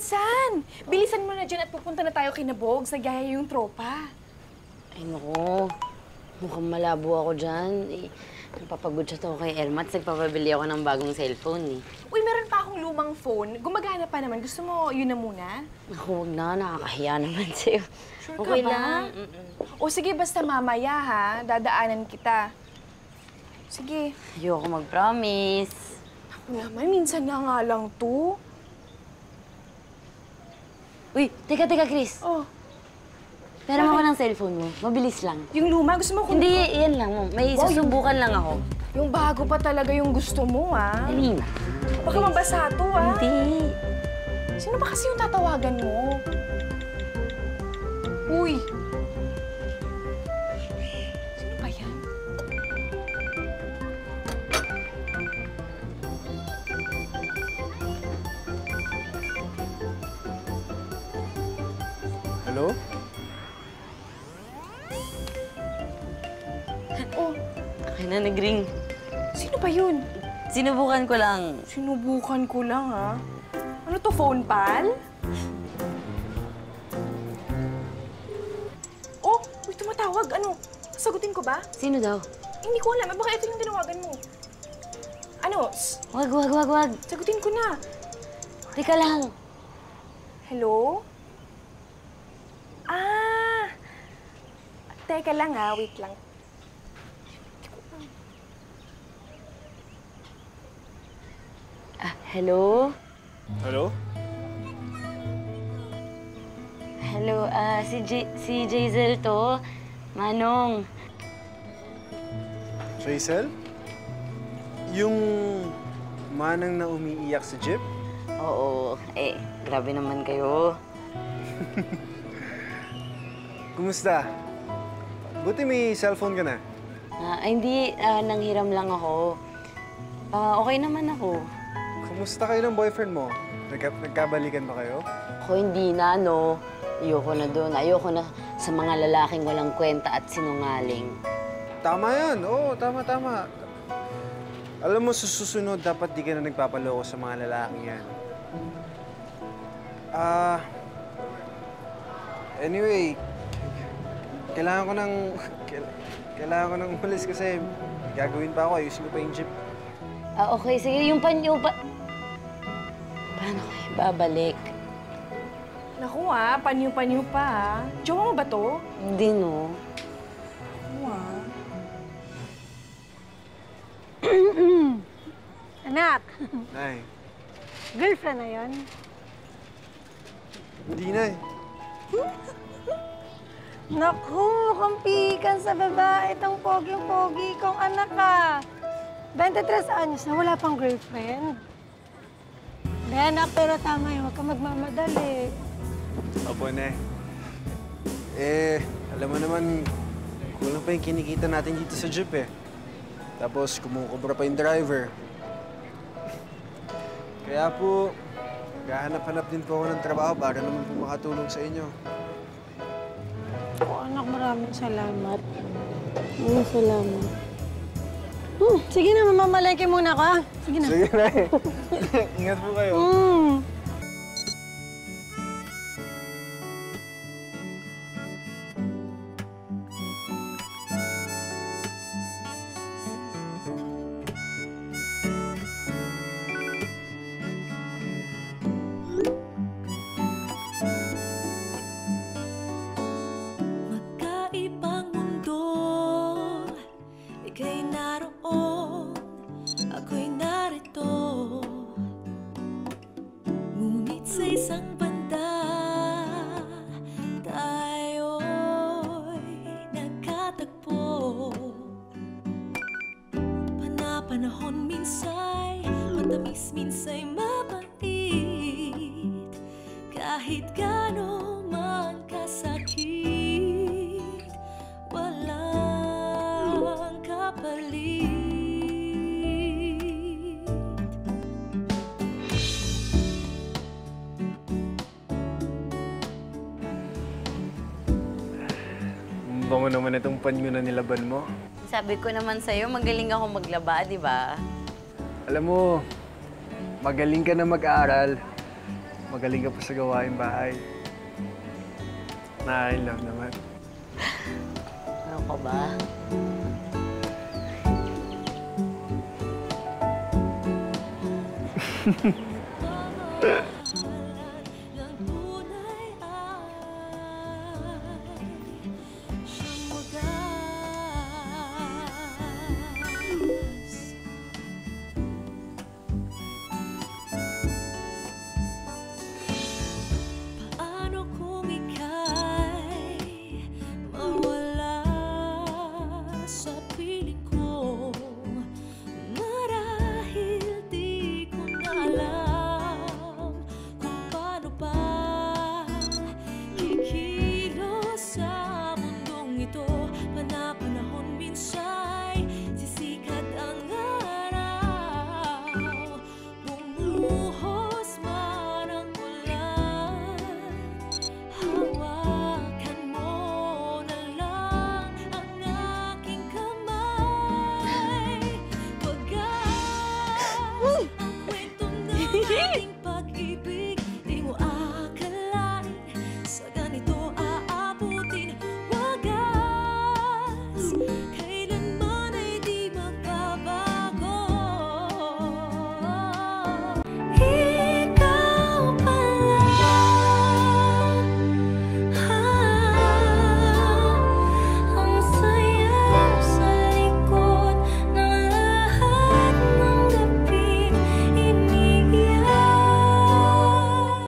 minsan. Bilisan mo na dyan at pupunta na tayo kina Bogs. Nagyaya yung tropa. Ay, naku. Mukhang malabo ako dyan. Eh, napapagod siya to kay Elma at nagpapabili ako ng bagong cellphone, eh. Uy, meron pa akong lumang phone. Gumagana pa naman. Gusto mo yun na muna? Naku, huwag na. Nakakahiya naman sa'yo. Sure Okay ka ba? lang. O sige, basta mamaya ha. Dadaanan kita. Sige. Ayoko mag-promise. Ako naman, minsan na nga lang to. Uy, teka, Chris. Oh, Pera mo ako ng cellphone mo. Mabilis lang. yung luma, gusto mo kung... Hindi, yan lang. May susubukan lang ako. Yung bago pa talaga yung gusto mo, ah. Dali na. Baka mabasa to, ah. Hindi. Sino ba kasi yung tatawagan mo? Uy! Sino ba yan? Hello? Oh, Okay na, nag-ring. sino ba yun? Sinubukan ko lang. Sinubukan ko lang, ha? Ano to, phone pal? Oh, uy, tumatawag. Ano? Sagutin ko ba? Sino daw? Hindi ko alam. Baka ito yung tinawagan mo. Ano? Wag. Sagutin ko na. Teka lang. Hello? Ah! Teka lang, ha. Wait lang. Hello? Hello? Hello, si Jazel to. Manong. Traisel? Yung manang na umiiyak sa jeep? Oo, grabe naman kayo. Kumusta? Buti may cellphone ka na. Hindi, nanghiram lang ako. Okay naman ako. Kumusta kayo ng boyfriend mo? Nagkabalikan ba kayo? Ako hindi na, no. Ayoko na doon. Ayoko na sa mga lalaking walang kwenta at sinungaling. Tama yan. Oo, tama. Alam mo, sa susunod, dapat di ka na nagpapaloko sa mga lalaking yan. Anyway, kailangan ko nang umalis kasi gagawin pa ako. Ayusin ko pa yung jeep. Okay, sige. Yung Paano kayo babalik? Naku, ha. Panyo-panyo pa, ha. Jowa mo ba to? Hindi, no. Naku, ha. Anak, Nay, girlfriend na yon. hindi na eh. Naku, kumpikan sa babae itong pogi-pogi kong anak ka. 23 anyos na wala pang girlfriend. Hindi, anak, pero tama yun. Huwag ka magmamadali. Opo, Nay. Alam mo naman, kulang pa yung kinikita natin dito sa jeep eh. Tapos kumukubra pa yung driver. Kaya po, gahanap-hanap din po ako ng trabaho para naman po makatulong sa inyo. Anak, maraming salamat. Maraming salamat. Sige na, mamamalay muna ako, ha? Sige na. Sige, Nay. Ingat po kayo. Magkaibang mundo, ika'y naroon, ako'y narito. Ngunit sa isang banda, tayo'y nagkatagpo. Panahon minsa'y matamis, minsa'y mapait. Kahit gaano man kasakit, walang kapalit. Bango naman itong panyo na nilaban mo. Sabi ko naman sa'yo, magaling ako maglaba, di ba? Alam mo, magaling ka na mag-aaral. magaling ka pa sa gawaing bahay. Na-in love naman. Ano ka ba? Ng tunay ay siyang wagas. Paano kung ika'y mawala sa piling ko?